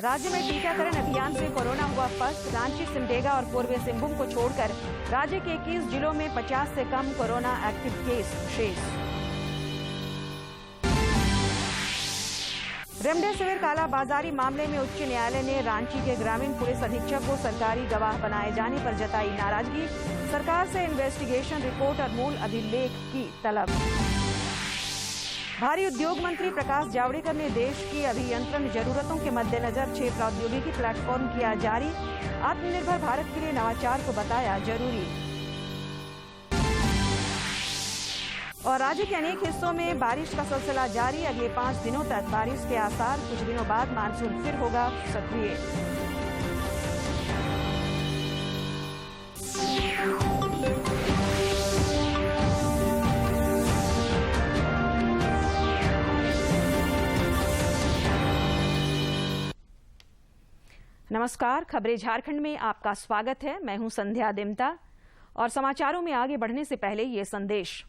राज्य में टीकाकरण अभियान से कोरोना हुआ पस्त। रांची, सिमडेगा और पूर्वी सिंहभूम को छोड़कर राज्य के 21 जिलों में 50 से कम कोरोना एक्टिव केस शेष। रेमडेसिविर कालाबाजारी मामले में उच्च न्यायालय ने रांची के ग्रामीण पुलिस अधीक्षक को सरकारी गवाह बनाए जाने पर जताई नाराजगी। सरकार से इन्वेस्टिगेशन रिपोर्ट और मूल अभिलेख की तलब। भारी उद्योग मंत्री प्रकाश जावड़ेकर ने देश की अभियंत्रण जरूरतों के मद्देनजर 6 प्रौद्योगिकी प्लेटफॉर्म किया जारी। आत्मनिर्भर भारत के लिए नवाचार को बताया जरूरी। और राज्य के अनेक हिस्सों में बारिश का सिलसिला जारी। अगले 5 दिनों तक बारिश के आसार। कुछ दिनों बाद मानसून फिर होगा सक्रिय। नमस्कार, खबरें झारखंड में आपका स्वागत है। मैं हूं संध्या दिमता और समाचारों में आगे बढ़ने से पहले ये संदेश।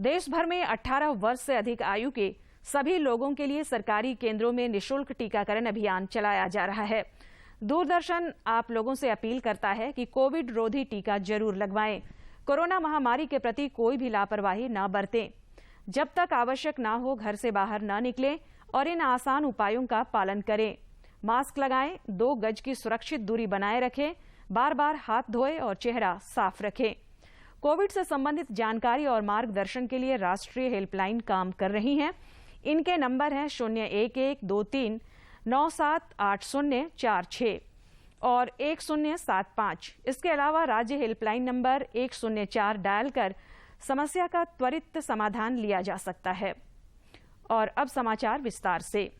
देश भर में 18 वर्ष से अधिक आयु के सभी लोगों के लिए सरकारी केंद्रों में निःशुल्क टीकाकरण अभियान चलाया जा रहा है। दूरदर्शन आप लोगों से अपील करता है कि कोविड रोधी टीका जरूर लगवाएं। कोरोना महामारी के प्रति कोई भी लापरवाही न बरतें। जब तक आवश्यक न हो घर से बाहर न निकलें और इन आसान उपायों का पालन करें। मास्क लगाएं, 2 गज की सुरक्षित दूरी बनाए रखें, बार बार हाथ धोएं और चेहरा साफ रखें। कोविड से संबंधित जानकारी और मार्गदर्शन के लिए राष्ट्रीय हेल्पलाइन काम कर रही हैं। इनके नंबर हैं 011239780046 और 1075। इसके अलावा राज्य हेल्पलाइन नंबर 104 डायल कर समस्या का त्वरित समाधान लिया जा सकता है। और अब समाचार विस्तार से।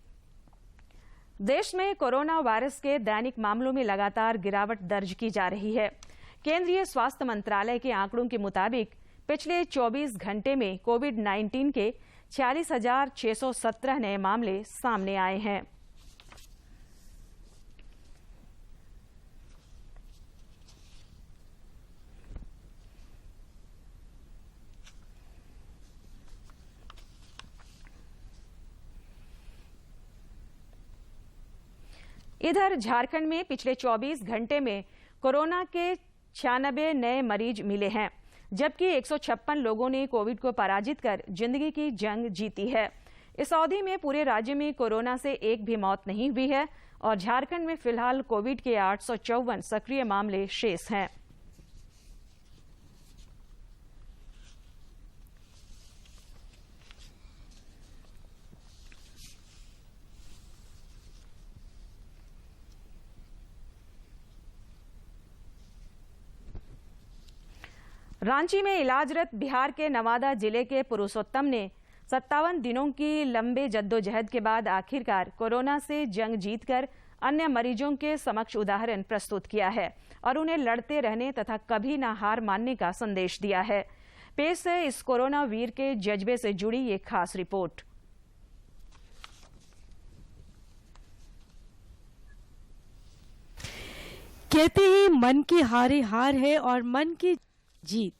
देश में कोरोना वायरस के दैनिक मामलों में लगातार गिरावट दर्ज की जा रही है। केंद्रीय स्वास्थ्य मंत्रालय के आंकड़ों के मुताबिक पिछले 24 घंटे में कोविड-19 के 46,617 नए मामले सामने आए हैं। इधर झारखंड में पिछले 24 घंटे में कोरोना के 96 नए मरीज मिले हैं, जबकि 156 लोगों ने कोविड को पराजित कर जिंदगी की जंग जीती है। इस अवधि में पूरे राज्य में कोरोना से एक भी मौत नहीं हुई है और झारखंड में फिलहाल कोविड के 854 सक्रिय मामले शेष हैं। रांची में इलाजरत बिहार के नवादा जिले के पुरुषोत्तम ने 57 दिनों की लंबे जद्दोजहद के बाद आखिरकार कोरोना से जंग जीतकर अन्य मरीजों के समक्ष उदाहरण प्रस्तुत किया है और उन्हें लड़ते रहने तथा कभी न हार मानने का संदेश दिया है। पेश है इस कोरोना वीर के जज्बे से जुड़ी ये खास रिपोर्ट। कहते हैं मन की हारे हार है और मन की जीत।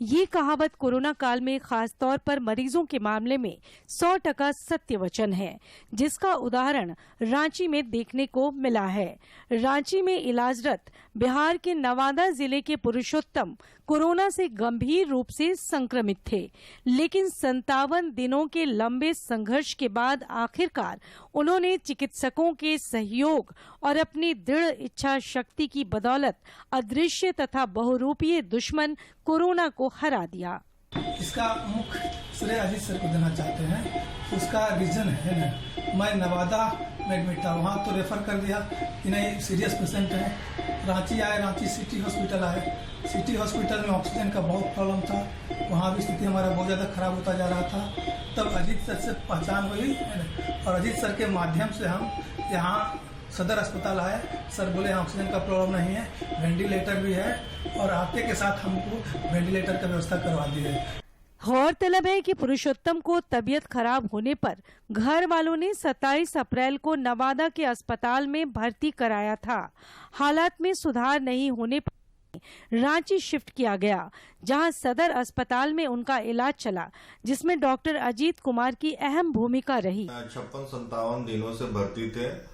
ये कहावत कोरोना काल में खास तौर पर मरीजों के मामले में 100% सत्य वचन है, जिसका उदाहरण रांची में देखने को मिला है। रांची में इलाजरत बिहार के नवादा जिले के पुरुषोत्तम कोरोना से गंभीर रूप से संक्रमित थे, लेकिन 57 दिनों के लंबे संघर्ष के बाद आखिरकार उन्होंने चिकित्सकों के सहयोग और अपनी दृढ़ इच्छा शक्ति की बदौलत अदृश्य तथा बहुरूपीय दुश्मन कोरोना को हरा दिया। इसका मुख्य श्रेय अजीत सर को देना चाहते हैं। उसका रीजन है ना, मैं नवादा में एडमिट था, वहाँ तो रेफर कर दिया कि नहीं सीरियस पेशेंट है। रांची आए, रांची सिटी हॉस्पिटल आए। सिटी हॉस्पिटल में ऑक्सीजन का बहुत प्रॉब्लम था, वहाँ भी स्थिति हमारा बहुत ज़्यादा खराब होता जा रहा था। तब अजीत सर से पहचान हुई और अजीत सर के माध्यम से हम यहाँ सदर अस्पताल आए। सर बोले यहाँ ऑक्सीजन का प्रॉब्लम नहीं है, वेंटिलेटर भी है और आते के साथ हमको वेंटिलेटर का व्यवस्था करवा दी है। गौरतलब है कि पुरुषोत्तम को तबीयत खराब होने पर घर वालों ने 27 अप्रैल को नवादा के अस्पताल में भर्ती कराया था। हालात में सुधार नहीं होने पर रांची शिफ्ट किया गया, जहां सदर अस्पताल में उनका इलाज चला, जिसमें डॉक्टर अजीत कुमार की अहम भूमिका रही। 56-57 दिनों से भर्ती थे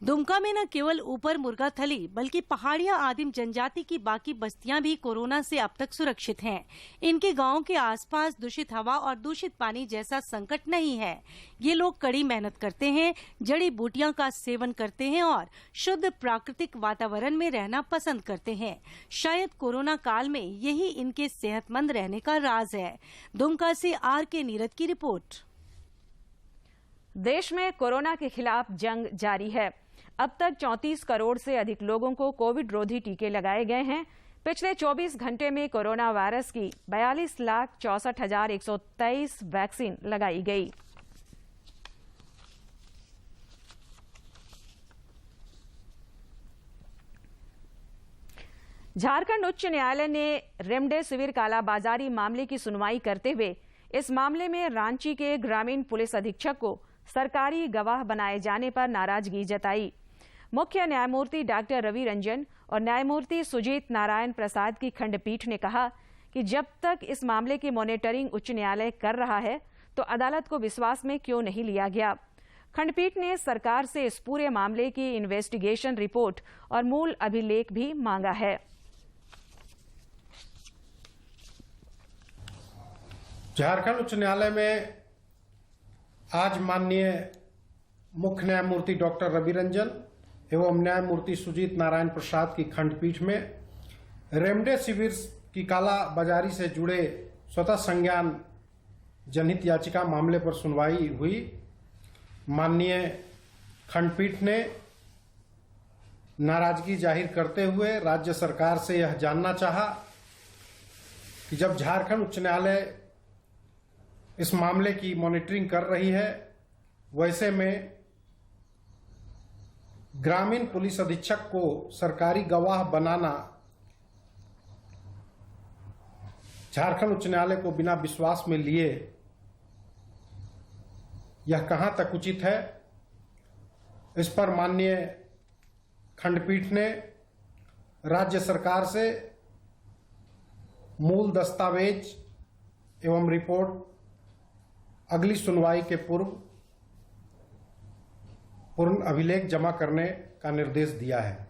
दुमका में न केवल ऊपर मुर्गाथली बल्कि पहाड़िया आदिम जनजाति की बाकी बस्तियां भी कोरोना से अब तक सुरक्षित हैं। इनके गांव के आसपास दूषित हवा और दूषित पानी जैसा संकट नहीं है। ये लोग कड़ी मेहनत करते हैं, जड़ी बूटियां का सेवन करते हैं और शुद्ध प्राकृतिक वातावरण में रहना पसंद करते हैं। शायद कोरोना काल में यही इनके सेहतमंद रहने का राज है। दुमका से RK नीरद की रिपोर्ट। देश में कोरोना के खिलाफ जंग जारी है। अब तक 34 करोड़ से अधिक लोगों को कोविड रोधी टीके लगाए गए हैं। पिछले 24 घंटे में कोरोना वायरस की 42,64,123 वैक्सीन लगाई गई। झारखंड उच्च न्यायालय ने रेमडेसिविर कालाबाजारी मामले की सुनवाई करते हुए इस मामले में रांची के ग्रामीण पुलिस अधीक्षक को सरकारी गवाह बनाए जाने पर नाराजगी जताई। मुख्य न्यायमूर्ति डॉक्टर रवि रंजन और न्यायमूर्ति सुजीत नारायण प्रसाद की खंडपीठ ने कहा कि जब तक इस मामले की मॉनिटरिंग उच्च न्यायालय कर रहा है तो अदालत को विश्वास में क्यों नहीं लिया गया। खंडपीठ ने सरकार से इस पूरे मामले की इन्वेस्टिगेशन रिपोर्ट और मूल अभिलेख भी मांगा है। झारखंड उच्च न्यायालय में आज माननीय मुख्य न्यायमूर्ति डॉक्टर रवि रंजन एवं न्यायमूर्ति सुजीत नारायण प्रसाद की खंडपीठ में रेमडेसिविर की कालाबाजारी से जुड़े स्वतः संज्ञान जनहित याचिका मामले पर सुनवाई हुई। माननीय खंडपीठ ने नाराजगी जाहिर करते हुए राज्य सरकार से यह जानना चाहा कि जब झारखंड उच्च न्यायालय इस मामले की मॉनिटरिंग कर रही है, वैसे में ग्रामीण पुलिस अधीक्षक को सरकारी गवाह बनाना झारखंड उच्च न्यायालय को बिना विश्वास में लिए यह कहां तक उचित है। इस पर माननीय खंडपीठ ने राज्य सरकार से मूल दस्तावेज एवं रिपोर्ट अगली सुनवाई के पूर्व पूर्ण अभिलेख जमा करने का निर्देश दिया है।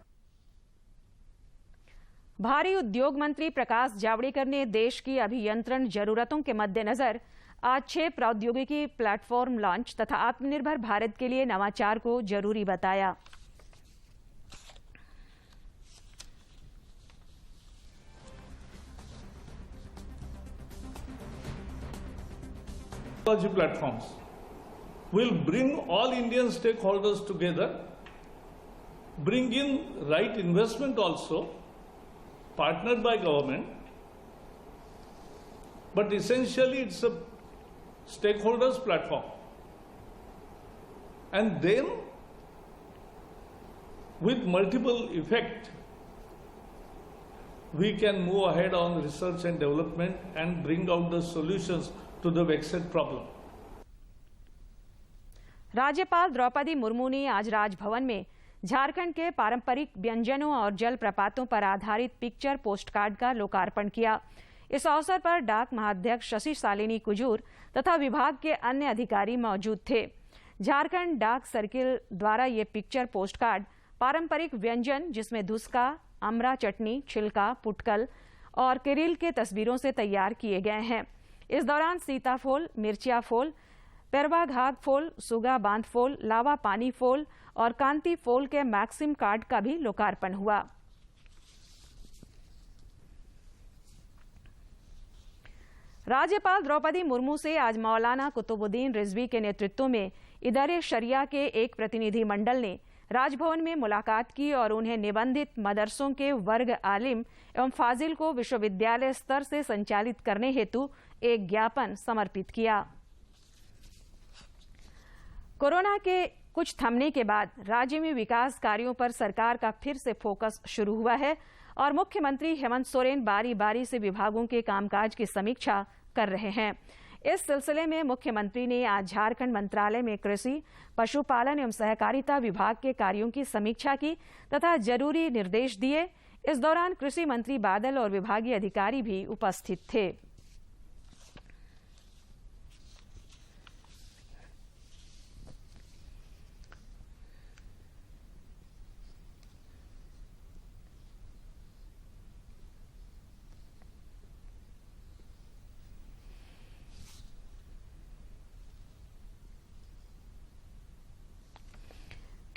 भारी उद्योग मंत्री प्रकाश जावड़ेकर ने देश की अभियंत्रण जरूरतों के मद्देनजर आज 6 प्रौद्योगिकी प्लेटफॉर्म लॉन्च तथा आत्मनिर्भर भारत के लिए नवाचार को जरूरी बताया। Technology platforms will bring all Indian stakeholders together, bring in right investment also, partnered by government, but essentially it's a stakeholders platform. And then with multiple effect, we can move ahead on research and development and bring out the solutions to the vexed problem. राज्यपाल द्रौपदी मुर्मू ने आज राजभवन में झारखंड के पारंपरिक व्यंजनों और जलप्रपातों पर आधारित पिक्चर पोस्टकार्ड का लोकार्पण किया। इस अवसर पर डाक महाध्यक्ष शशि शालिनी कुजूर तथा विभाग के अन्य अधिकारी मौजूद थे। झारखंड डाक सर्किल द्वारा ये पिक्चर पोस्टकार्ड पारंपरिक व्यंजन जिसमें धुसका, अमरा चटनी, छिलका, पुटकल और किरिल के तस्वीरों से तैयार किए गए हैं। इस दौरान सीताफोल, मिर्चिया फोल, पेरवा घाघ फोल, सुगा बांध फोल, लावा पानी फोल और कांति फोल के मैक्सिम कार्ड का भी लोकार्पण हुआ। राज्यपाल द्रौपदी मुर्मू से आज मौलाना कुतुबुद्दीन रिजवी के नेतृत्व में इदारे शरिया के एक प्रतिनिधि मंडल ने राजभवन में मुलाकात की और उन्हें निबंधित मदरसों के वर्ग आलिम एवं फाजिल को विश्वविद्यालय स्तर से संचालित करने हेतु एक ज्ञापन समर्पित किया। कोरोना के कुछ थमने के बाद राज्य में विकास कार्यों पर सरकार का फिर से फोकस शुरू हुआ है और मुख्यमंत्री हेमंत सोरेन बारी बारी से विभागों के कामकाज की समीक्षा कर रहे हैं। इस सिलसिले में मुख्यमंत्री ने आज झारखंड मंत्रालय में कृषि, पशुपालन एवं सहकारिता विभाग के कार्यों की समीक्षा की तथा जरूरी निर्देश दिए। इस दौरान कृषि मंत्री बादल और विभागीय अधिकारी भी उपस्थित थे।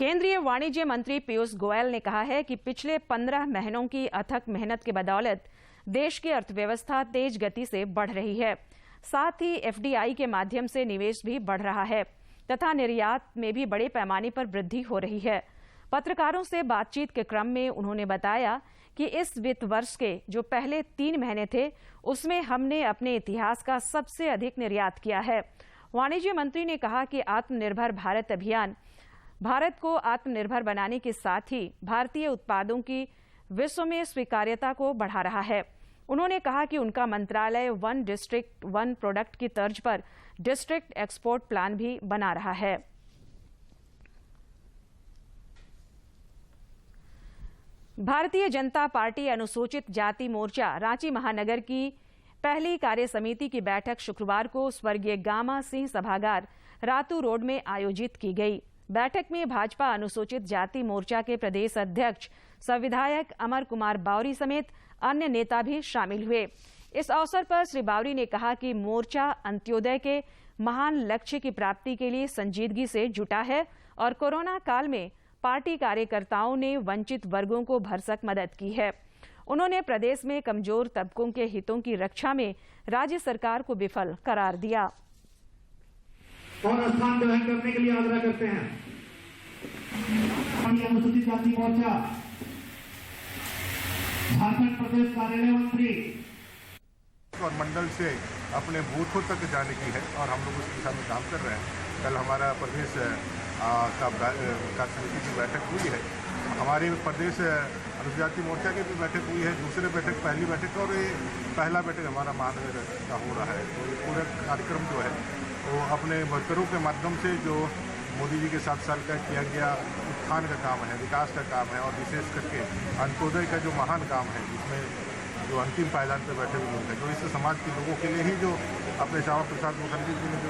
केंद्रीय वाणिज्य मंत्री पीयूष गोयल ने कहा है कि पिछले 15 महीनों की अथक मेहनत की बदौलत देश की अर्थव्यवस्था तेज गति से बढ़ रही है। साथ ही एफडीआई के माध्यम से निवेश भी बढ़ रहा है तथा निर्यात में भी बड़े पैमाने पर वृद्धि हो रही है। पत्रकारों से बातचीत के क्रम में उन्होंने बताया कि इस वित्त वर्ष के जो पहले 3 महीने थे उसमें हमने अपने इतिहास का सबसे अधिक निर्यात किया है। वाणिज्य मंत्री ने कहा कि आत्मनिर्भर भारत अभियान भारत को आत्मनिर्भर बनाने के साथ ही भारतीय उत्पादों की विश्व में स्वीकार्यता को बढ़ा रहा है। उन्होंने कहा कि उनका मंत्रालय 1 डिस्ट्रिक्ट 1 प्रोडक्ट की तर्ज पर डिस्ट्रिक्ट एक्सपोर्ट प्लान भी बना रहा है। भारतीय जनता पार्टी अनुसूचित जाति मोर्चा रांची महानगर की पहली कार्य समिति की बैठक शुक्रवार को स्वर्गीय गामा सिंह सभागार रातू रोड में आयोजित की गई। बैठक में भाजपा अनुसूचित जाति मोर्चा के प्रदेश अध्यक्ष सह विधायक अमर कुमार बावरी समेत अन्य नेता भी शामिल हुए। इस अवसर पर श्री बावरी ने कहा कि मोर्चा अंत्योदय के महान लक्ष्य की प्राप्ति के लिए संजीदगी से जुटा है और कोरोना काल में पार्टी कार्यकर्ताओं ने वंचित वर्गों को भरसक मदद की है। उन्होंने प्रदेश में कमजोर तबकों के हितों की रक्षा में राज्य सरकार को विफल करार दिया और स्थान ग्रहण करने के लिए आग्रह करते हैं। अनुसूचित जाति मोर्चा झारखंड प्रदेश कार्यालय मंत्री और मंडल से अपने बूथों तक जाने की है और हम लोग उस दिशा में काम कर रहे हैं। कल हमारा प्रदेश कार्य समिति की बैठक हुई है। हमारे प्रदेश अनुसूचित जाति मोर्चा की भी बैठक हुई है, दूसरे बैठक पहली बैठक और ये पहला बैठक हमारा महानगर का हो रहा है। तो ये पूरा कार्यक्रम जो है वो अपने वर्करों के माध्यम से जो मोदी जी के 7 साल का किया गया उत्थान का काम है, विकास का काम है और विशेष करके अंत्योदय का जो महान काम है जिसमें जो अंतिम पायदान पर बैठे हुए लोग हैं, जो इस समाज के लोगों के लिए ही जो अपने श्यामा प्रसाद मुखर्जी जी ने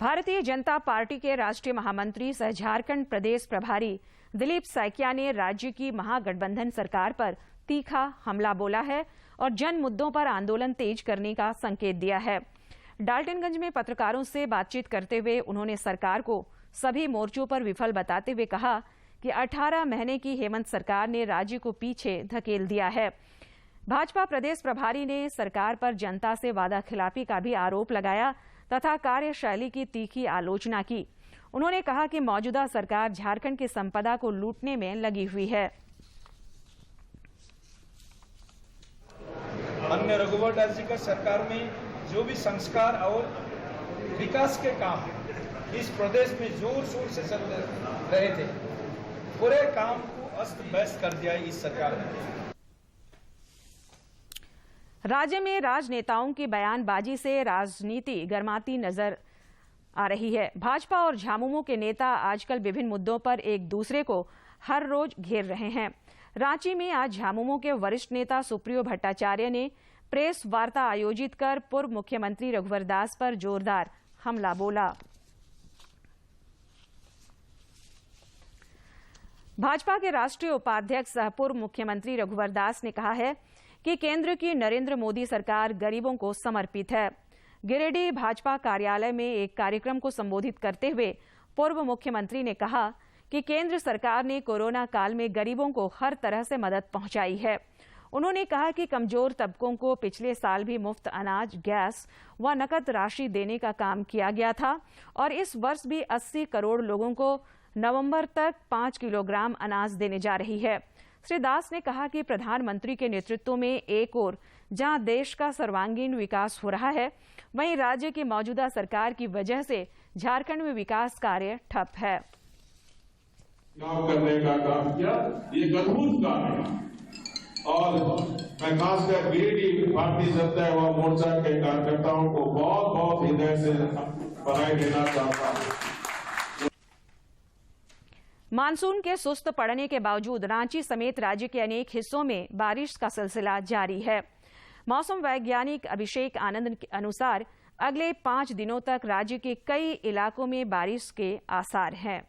भारतीय जनता पार्टी के राष्ट्रीय महामंत्री सह झारखंड प्रदेश प्रभारी दिलीप सैकिया ने राज्य की महागठबंधन सरकार पर तीखा हमला बोला है और जन मुद्दों पर आंदोलन तेज करने का संकेत दिया है। डाल्टनगंज में पत्रकारों से बातचीत करते हुए उन्होंने सरकार को सभी मोर्चों पर विफल बताते हुए कहा कि 18 महीने की हेमंत सरकार ने राज्य को पीछे धकेल दिया है। भाजपा प्रदेश प्रभारी ने सरकार पर जनता से वादा खिलाफी का भी आरोप लगाया तथा कार्यशैली की तीखी आलोचना की। उन्होंने कहा कि मौजूदा सरकार झारखंड की संपदा को लूटने में लगी हुई है। अन्य रघुवर दास जी का सरकार में जो भी संस्कार और विकास के काम इस प्रदेश में जोर शोर से चल रहे थे, पूरे काम को अस्त व्यस्त कर दिया इस सरकार ने। राज्य में राजनेताओं की बयानबाजी से राजनीति गर्माती नजर आ रही है। भाजपा और झामुमो के नेता आजकल विभिन्न मुद्दों पर एक दूसरे को हर रोज घेर रहे हैं। रांची में आज झामुमो के वरिष्ठ नेता सुप्रियो भट्टाचार्य ने प्रेस वार्ता आयोजित कर पूर्व मुख्यमंत्री रघुवर दास पर जोरदार हमला बोला। भाजपा के राष्ट्रीय उपाध्यक्ष सह पूर्व मुख्यमंत्री रघुवर दास ने कहा है कि केंद्र की नरेंद्र मोदी सरकार गरीबों को समर्पित है। गिरिडीह भाजपा कार्यालय में एक कार्यक्रम को संबोधित करते हुए पूर्व मुख्यमंत्री ने कहा कि केंद्र सरकार ने कोरोना काल में गरीबों को हर तरह से मदद पहुंचाई है। उन्होंने कहा कि कमजोर तबकों को पिछले साल भी मुफ्त अनाज, गैस व नकद राशि देने का काम किया गया था और इस वर्ष भी 80 करोड़ लोगों को नवंबर तक 5 किलोग्राम अनाज देने जा रही है। श्री दास ने कहा कि प्रधानमंत्री के नेतृत्व में एक ओर जहां देश का सर्वांगीण विकास हो रहा है, वहीं राज्य की मौजूदा सरकार की वजह से झारखंड में विकास कार्य ठप है। करने का काम किया, ये अद्भुत काम है और मैं खासकर गिरिडीह भारतीय जनता व मोर्चा के कार्यकर्ताओं को बहुत बहुत हृदय से बधाई देना चाहता हूँ। मानसून के सुस्त पड़ने के बावजूद रांची समेत राज्य के अनेक हिस्सों में बारिश का सिलसिला जारी है। मौसम वैज्ञानिक अभिषेक आनंद के अनुसार अगले 5 दिनों तक राज्य के कई इलाकों में बारिश के आसार हैं।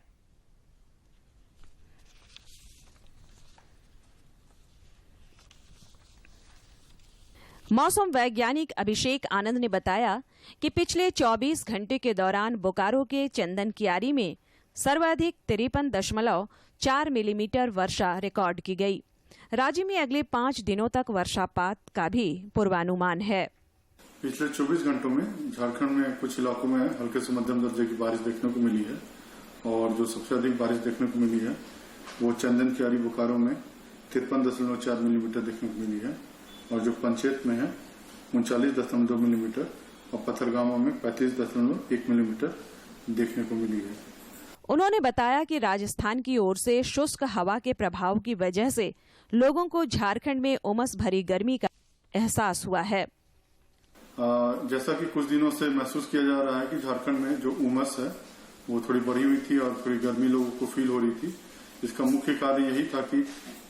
मौसम वैज्ञानिक अभिषेक आनंद ने बताया कि पिछले 24 घंटे के दौरान बोकारो के चंदन कियारी में सर्वाधिक 53.4 मिलीमीटर वर्षा रिकॉर्ड की गई। राज्य में अगले 5 दिनों तक वर्षापात का भी पूर्वानुमान है। पिछले 24 घंटों में झारखंड में कुछ इलाकों में हल्के से मध्यम दर्जे की बारिश देखने को मिली है और जो सबसे अधिक बारिश देखने को मिली है वो चंदन कियारी बोकारो में 53.4 मिलीमीटर देखने को मिली है और जो पंचेत में है 39.2 मिलीमीटर और पत्थरगामा में 35.1 मिलीमीटर देखने को मिली है। उन्होंने बताया कि राजस्थान की ओर से शुष्क हवा के प्रभाव की वजह से लोगों को झारखंड में उमस भरी गर्मी का एहसास हुआ है। जैसा कि कुछ दिनों से महसूस किया जा रहा है कि झारखंड में जो उमस है वो थोड़ी बढ़ी हुई थी और थोड़ी गर्मी लोगों को फील हो रही थी। इसका मुख्य कारण यही था कि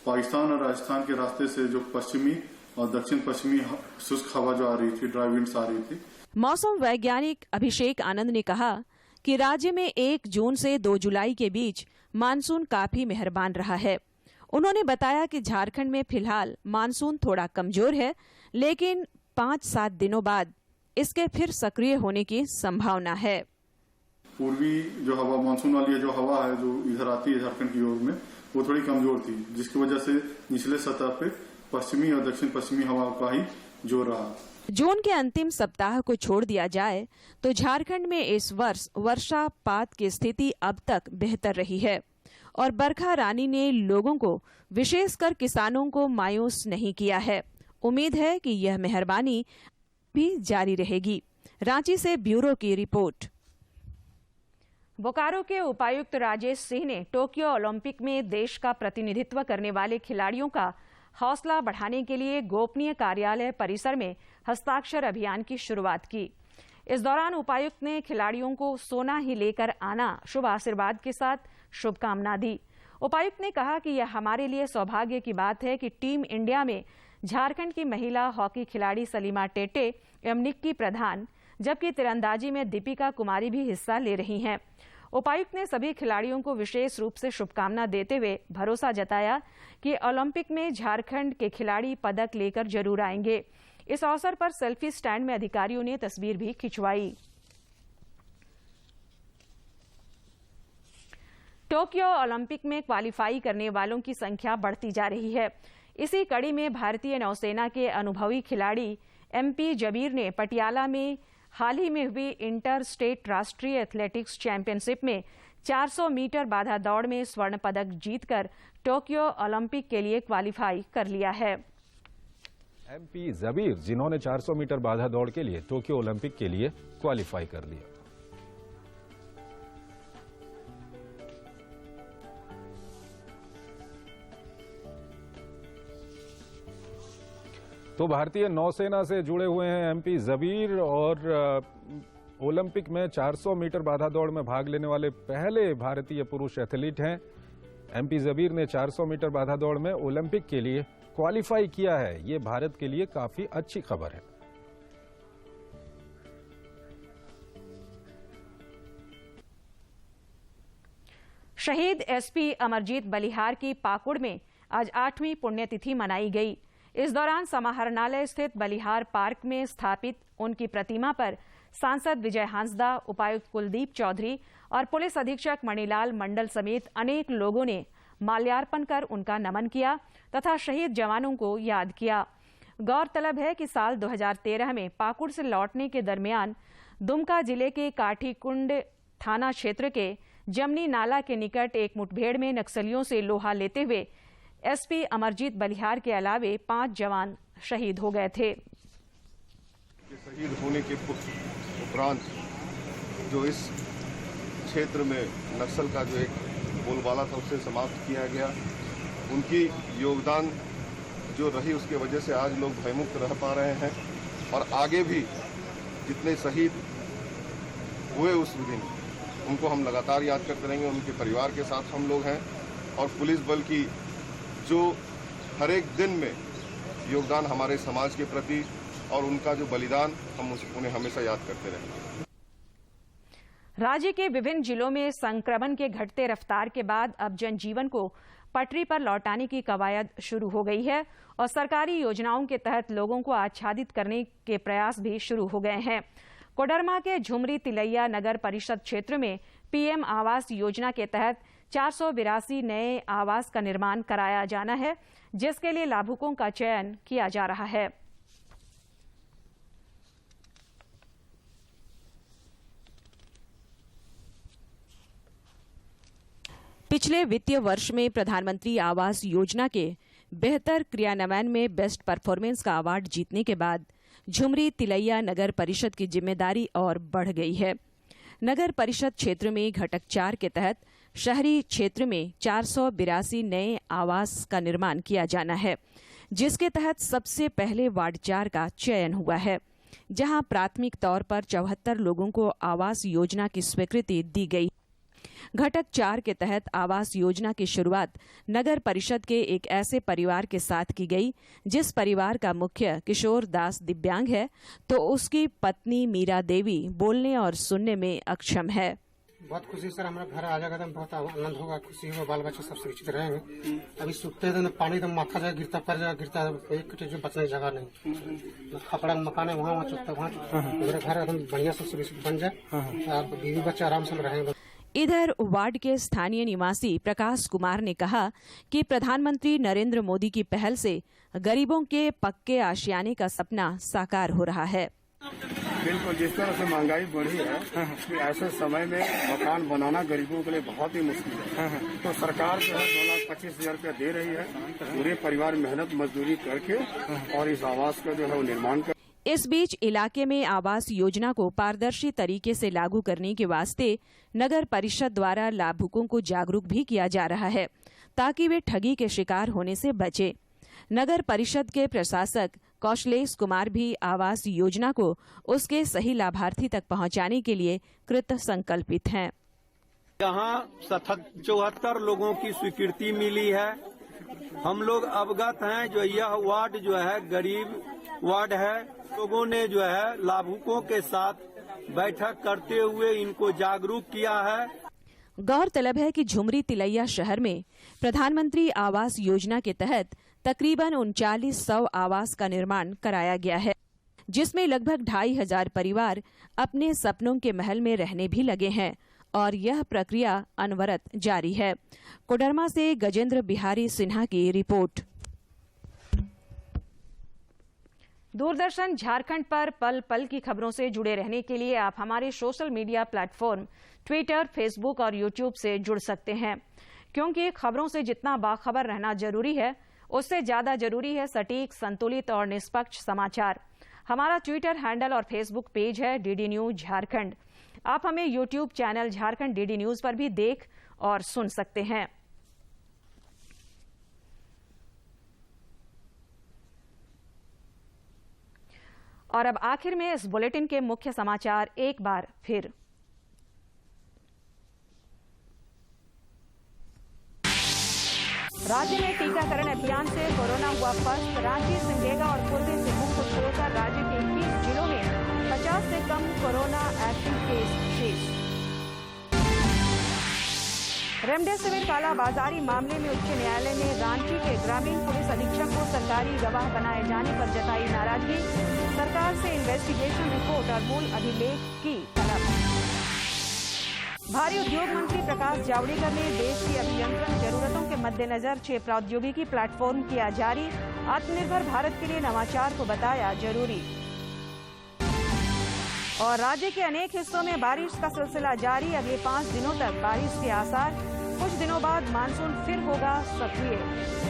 पाकिस्तान और राजस्थान के रास्ते से जो पश्चिमी और दक्षिण पश्चिमी शुष्क हवा जो आ रही थी, ड्राई विंड्स आ रही थी। मौसम वैज्ञानिक अभिषेक आनंद ने कहा कि राज्य में 1 जून से 2 जुलाई के बीच मानसून काफी मेहरबान रहा है। उन्होंने बताया कि झारखंड में फिलहाल मानसून थोड़ा कमजोर है, लेकिन 5-7 दिनों बाद इसके फिर सक्रिय होने की संभावना है। पूर्वी जो हवा, मानसून वाली जो हवा है जो इधर आती है झारखंड की ओर में, वो थोड़ी कमजोर थी, जिसकी वजह से निचले सतह पे पश्चिमी और दक्षिण पश्चिमी हवा का ही जोर रहा। जून के अंतिम सप्ताह को छोड़ दिया जाए तो झारखंड में इस वर्ष वर्षापात की स्थिति अब तक बेहतर रही है और बरखा रानी ने लोगों को, विशेषकर किसानों को, मायूस नहीं किया है। उम्मीद है कि यह मेहरबानी भी जारी रहेगी। रांची से ब्यूरो की रिपोर्ट। बोकारो के उपायुक्त राजेश सिंह ने टोक्यो ओलंपिक में देश का प्रतिनिधित्व करने वाले खिलाड़ियों का हौसला बढ़ाने के लिए गोपनीय कार्यालय परिसर में हस्ताक्षर अभियान की शुरुआत की। इस दौरान उपायुक्त ने खिलाड़ियों को सोना ही लेकर आना शुभ आशीर्वाद के साथ शुभकामना दी। उपायुक्त ने कहा कि यह हमारे लिए सौभाग्य की बात है कि टीम इंडिया में झारखंड की महिला हॉकी खिलाड़ी सलीमा टेटे एवं निक्की प्रधान, जबकि तीरंदाजी में दीपिका कुमारी भी हिस्सा ले रही हैं। उपायुक्त ने सभी खिलाड़ियों को विशेष रूप से शुभकामना देते हुए भरोसा जताया कि ओलंपिक में झारखंड के खिलाड़ी पदक लेकर जरूर आएंगे। इस अवसर पर सेल्फी स्टैंड में अधिकारियों ने तस्वीर भी खिंचवाई। टोक्यो ओलंपिक में क्वालिफाई करने वालों की संख्या बढ़ती जा रही है। इसी कड़ी में भारतीय नौसेना के अनुभवी खिलाड़ी MP जबीर ने पटियाला में हाल ही में हुई इंटर स्टेट राष्ट्रीय एथलेटिक्स चैंपियनशिप में 400 मीटर बाधा दौड़ में स्वर्ण पदक जीतकर टोक्यो ओलंपिक के लिए क्वालिफाई कर लिया है। MP जबीर, जिन्होंने 400 मीटर बाधा दौड़ के लिए टोक्यो ओलंपिक के लिए क्वालिफाई कर लिया। तो भारतीय नौसेना से जुड़े हुए हैं MP जबीर और ओलंपिक में 400 मीटर बाधा दौड़ में भाग लेने वाले पहले भारतीय पुरुष एथलीट हैं। MP जबीर ने 400 मीटर बाधा दौड़ में ओलंपिक के लिए क्वालिफाई किया है। ये भारत के लिए काफी अच्छी खबर है। शहीद SP अमरजीत बलिहार की पाकुड़ में आज 8वीं पुण्यतिथि मनाई गई। इस दौरान समाहरणालय स्थित बलिहार पार्क में स्थापित उनकी प्रतिमा पर सांसद विजय हांसदा, उपायुक्त कुलदीप चौधरी और पुलिस अधीक्षक मणिलाल मंडल समेत अनेक लोगों ने माल्यार्पण कर उनका नमन किया तथा शहीद जवानों को याद किया। गौरतलब है कि साल 2013 में पाकुड़ से लौटने के दरमियान दुमका जिले के काठीकुंड थाना क्षेत्र के जमनी नाला के निकट एक मुठभेड़ में नक्सलियों से लोहा लेते हुए SP अमरजीत बलिहार के अलावे 5 जवान शहीद हो गए थे। शहीद होने के उपरांत जो इस क्षेत्र में नक्सल का जो एक बोलबाला था उसे समाप्त किया गया। उनकी योगदान जो रही उसके वजह से आज लोग भयमुक्त रह पा रहे हैं और आगे भी जितने शहीद हुए उस दिन उनको हम लगातार याद करते रहेंगे। उनके परिवार के साथ हम लोग हैं और पुलिस बल की जो हर एक दिन में योगदान हमारे समाज के प्रति और उनका जो बलिदान, हम उन्हें हमेशा याद करते रहेंगे। राज्य के विभिन्न जिलों में संक्रमण के घटते रफ्तार के बाद अब जनजीवन को पटरी पर लौटाने की कवायद शुरू हो गई है और सरकारी योजनाओं के तहत लोगों को आच्छादित करने के प्रयास भी शुरू हो गए हैं। कोडरमा के झुमरी तिलैया नगर परिषद क्षेत्र में पीएम आवास योजना के तहत 482 नए आवास का निर्माण कराया जाना है, जिसके लिए लाभुकों का चयन किया जा रहा है। पिछले वित्तीय वर्ष में प्रधानमंत्री आवास योजना के बेहतर क्रियान्वयन में बेस्ट परफॉर्मेंस का अवार्ड जीतने के बाद झुमरी तिलैया नगर परिषद की जिम्मेदारी और बढ़ गई है। नगर परिषद क्षेत्र में घटक 4 के तहत शहरी क्षेत्र में 482 नए आवास का निर्माण किया जाना है, जिसके तहत सबसे पहले वार्ड 4 का चयन हुआ है, जहां प्राथमिक तौर पर 74 लोगों को आवास योजना की स्वीकृति दी गई। घटक 4 के तहत आवास योजना की शुरुआत नगर परिषद के एक ऐसे परिवार के साथ की गई जिस परिवार का मुखिया किशोर दास दिव्यांग है, तो उसकी पत्नी मीरा देवी बोलने और सुनने में अक्षम है। बहुत खुशी सर, हमारा घर आ जाएगा तो बहुत आनंद होगा, खुशी होगा, बाल बच्चे सब सुरक्षित रहेंगे। अभी सूखते हैं तो पानी तो माथा जाए गिरता पर जाएगा, गिरता एक जो बचने की जगह नहीं। खपड़ा मकान है वहाँ चुकता वहाँ मेरा घर एकदम बढ़िया से सुरक्षित बन जाए, बीवी बच्चे आराम से रहेंगे। इधर वार्ड के स्थानीय निवासी प्रकाश कुमार ने कहा कि प्रधानमंत्री नरेंद्र मोदी की पहल से गरीबों के पक्के आशियाने का सपना साकार हो रहा है। बिल्कुल, जिस तरह से महंगाई बढ़ी है कि ऐसे समय में मकान बनाना गरीबों के लिए बहुत ही मुश्किल है, तो सरकार जो है 2,25,000 रुपया दे रही है। पूरे परिवार मेहनत मजदूरी करके और इस आवास का जो है वो निर्माण कर। इस बीच इलाके में आवास योजना को पारदर्शी तरीके से लागू करने के वास्ते नगर परिषद द्वारा लाभुकों को जागरूक भी किया जा रहा है, ताकि वे ठगी के शिकार होने से बचे। नगर परिषद के प्रशासक कौशलेश कुमार भी आवास योजना को उसके सही लाभार्थी तक पहुंचाने के लिए कृत संकल्पित हैं। यहाँ 74 लोगों की स्वीकृति मिली है। हम लोग अवगत हैं, जो यह वार्ड जो है गरीब वार्ड है। लोगों ने जो है लाभुकों के साथ बैठक करते हुए इनको जागरूक किया है। गौरतलब है कि झुमरी तिलैया शहर में प्रधानमंत्री आवास योजना के तहत तकरीबन 3900 आवास का निर्माण कराया गया है, जिसमें लगभग 2500 परिवार अपने सपनों के महल में रहने भी लगे हैं और यह प्रक्रिया अनवरत जारी है। कोडरमा से गजेंद्र बिहारी सिन्हा की रिपोर्ट। दूरदर्शन झारखंड पर पल पल की खबरों से जुड़े रहने के लिए आप हमारे social media platform Twitter, Facebook और यूट्यूब से जुड़ सकते हैं, क्योंकि खबरों से जितना बाखबर रहना जरूरी है, उससे ज्यादा जरूरी है सटीक, संतुलित और निष्पक्ष समाचार। हमारा ट्विटर हैंडल और फेसबुक पेज है डीडी न्यूज झारखंड। आप हमें YouTube channel Jharkhand DD news पर भी देख और सुन सकते हैं। और अब आखिर में इस बुलेटिन के मुख्य समाचार एक बार फिर। राज्य में टीकाकरण अभियान से कोरोना हुआ फर्स्ट। रांची, सिमडेगा और पूर्वी सिंहभूम को छोड़कर राज्य के 21 जिलों में 50 से कम कोरोना एक्टिव केस शेष। रेमडेसिविर कालाबाजारी मामले में उच्च न्यायालय ने रांची के ग्रामीण पुलिस अधीक्षक को सरकारी गवाह बनाए जाने पर जताई नाराजगी। सरकार से इन्वेस्टिगेशन रिपोर्ट और मूल अभिलेख की तलब। भारी उद्योग मंत्री प्रकाश जावड़ेकर ने देश की अभियंत्रण जरूरतों के मद्देनजर 6 प्रौद्योगिकी प्लेटफॉर्म किया जारी। आत्मनिर्भर भारत के लिए नवाचार को बताया जरूरी। और राज्य के अनेक हिस्सों में बारिश का सिलसिला जारी। अगले 5 दिनों तक बारिश के आसार। कुछ दिनों बाद मानसून फिर होगा सक्रिय।